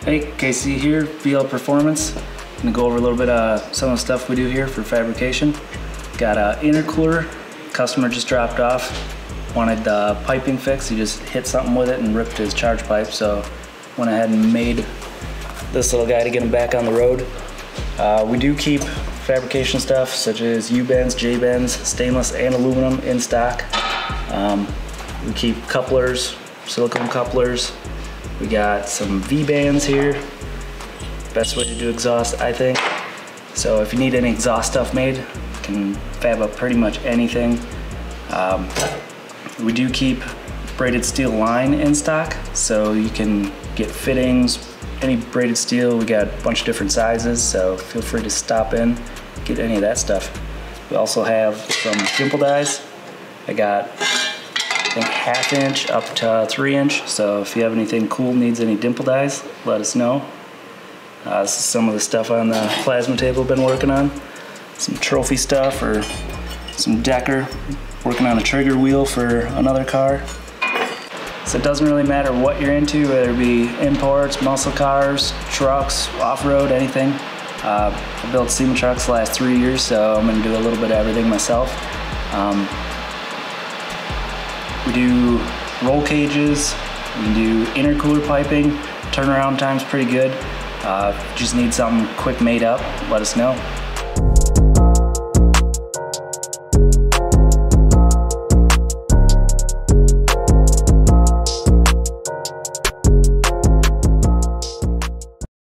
Hey, Casey here, VL Performance. I'm gonna go over a little bit of some of the stuff we do here for fabrication. Got an intercooler, customer just dropped off. Wanted the piping fixed, he just hit something with it and ripped his charge pipe, so went ahead and made this little guy to get him back on the road. We do keep fabrication stuff such as U-bends, J-bends, stainless and aluminum in stock. We keep couplers, silicone couplers. We got some V-bands here. Best way to do exhaust, I think. So if you need any exhaust stuff made, you can fab up pretty much anything. We do keep braided steel line in stock, so you can get fittings, any braided steel. We got a bunch of different sizes, so feel free to stop in, get any of that stuff. We also have some dimple dies. I got, I think, 1/2 inch up to 3 inch, so if you have anything cool, needs any dimple dies, let us know. This is some of the stuff on the plasma table I've been working on. Some trophy stuff or some decker. Working on a trigger wheel for another car. So it doesn't really matter what you're into, whether it be imports, muscle cars, trucks, off-road, anything. I built SEMA trucks the last 3 years, so I'm gonna do a little bit of everything myself. We do roll cages, we can do intercooler piping, turnaround time's pretty good. Just need something quick made up, let us know.